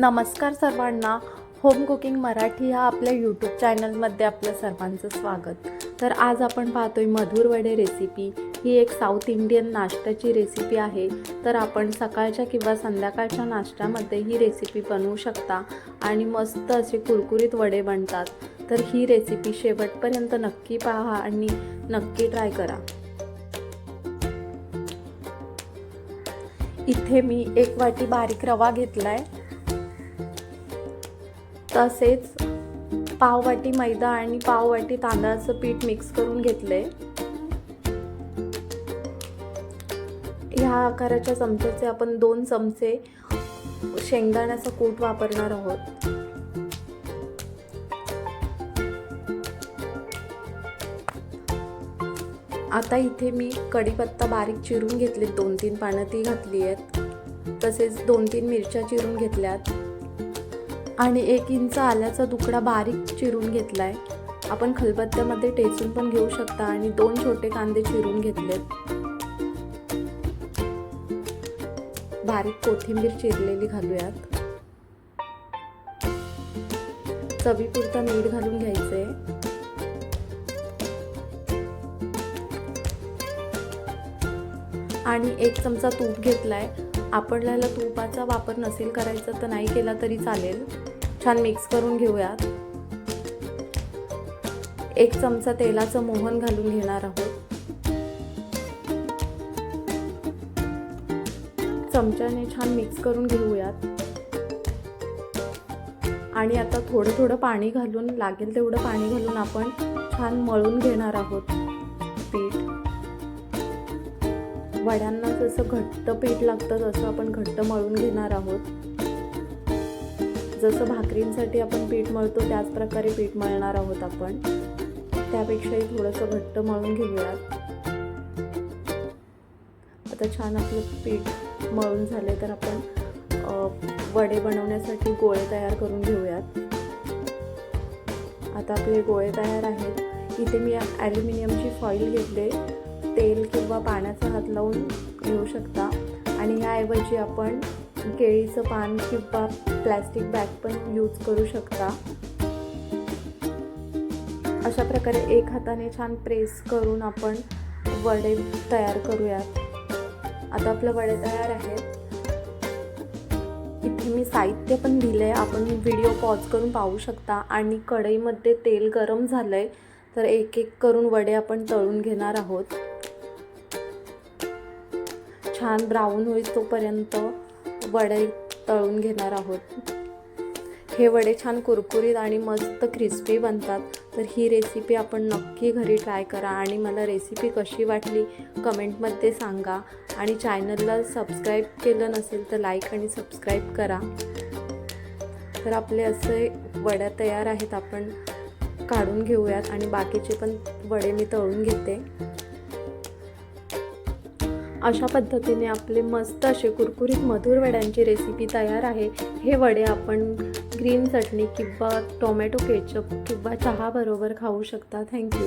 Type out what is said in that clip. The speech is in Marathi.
नमस्कार सर्वांना. होम कुकिंग मराठी ह्या आपल्या यूट्यूब चॅनलमध्ये आपल्या सर्वांचं स्वागत. तर आज आपण पाहतोय मधुर वडे रेसिपी. ही एक साऊथ इंडियन नाश्त्याची रेसिपी आहे. तर आपण सकाळच्या किंवा संध्याकाळच्या नाश्त्यामध्ये ही रेसिपी बनवू शकता आणि मस्त असे कुरकुरीत वडे बनतात. तर ही रेसिपी शेवटपर्यंत नक्की पहा आणि नक्की ट्राय करा. इथे मी 1 वाटी बारीक रवा घेतलाय, तसेच पाव वाटी मैदा आणि पाव वाटी तांदळाचं पीठ मिक्स करून घेतले. ह्या आकाराच्या चमच्याचे आपण 2 चमचे शेंगदाण्याचा कूट वापरणार आहोत. आता इथे मी कढीपत्ता बारीक चिरून घेतले, 2-3 पानं ती घातली आहेत. तसेच 2-3 मिरच्या चिरून घेतल्यात आणि 1 इंच आल्याचा तुकडा बारीक चिरून घेतलाय. आपण खलबत्त्यामध्ये टेचून पण घेऊ शकता. आणि 2 छोटे कांदे चिरून घेतलेत. बारीक कोथिंबीर चिरलेली घालूयात. चवीपुरता मीठ घालून घ्यायचे. आणि 1 चमचा तूप घेतलाय. आपल्याला तुपाचा वापर नसेल करायचा तर नाही केला तरी चालेल. छान मिक्स करून घेऊयात. 1 चमचा तेलाचं मोहन घालून घेणार आहोत. चमच्याने छान मिक्स करून घेऊयात. आणि आता थोडं थोडं पाणी घालून, लागेल तेवढं पाणी घालून आपण छान मळून घेणार आहोत पीठ. वड्यांना जसं घट्ट पीठ लागतं तसं आपण घट्ट मळून घेणार आहोत. जसं भाकरींसाठी आपण पीठ मळतो त्याच प्रकारे पीठ मळणार आहोत आपण. त्यापेक्षाही थोडंसं घट्ट मळून घेऊयात. आता छान आपलं पीठ मळून झाले तर आपण वडे बनवण्यासाठी गोळे तयार करून घेऊयात. आता आपले गोळे तयार आहेत. इथे मी ॲल्युमिनियमची फॉईल घेतले. तेल किंवा पाण्याचा हात लावून घेऊ शकता. आणि ह्याऐवजी आपण केळीचं पान किंवा प्लॅस्टिक बॅग पण यूज करू शकता. अशा प्रकारे 1 हाताने छान प्रेस करून आपण वडे तयार करूयात. आता आपले वडे तयार आहेत. इथे मी साहित्य पण दिलंय, आपण व्हिडिओ पॉज करून पाहू शकता. आणि कढईमध्ये तेल गरम झालंय तर 1-1 करून वडे आपण तळून घेणार आहोत. छान ब्राऊन होईल तोपर्यंत वडे तळून घेणार आहोत. हे वडे छान कुरकुरीत आणि मस्त क्रिस्पी बनतात. तर ही रेसिपी आपण नक्की घरी ट्राय करा. आणि मला रेसिपी कशी वाटली कमेंटमध्ये सांगा. आणि चॅनलला सबस्क्राईब केलं नसेल तर लाईक आणि सबस्क्राईब करा. तर आपले असे वड्या तयार आहेत. आपण काढून घेऊयात आणि बाकीचे पण वडे मी तळून घेते. अशा पद्धतीने आपले मस्त असे कुरकुरीत मधुर वड्यांची रेसिपी तयार आहे. हे वडे आपण ग्रीन चटणी किंवा टोमॅटो केचप किंवा चहा बरोबर खाऊ शकता. थँक्यू.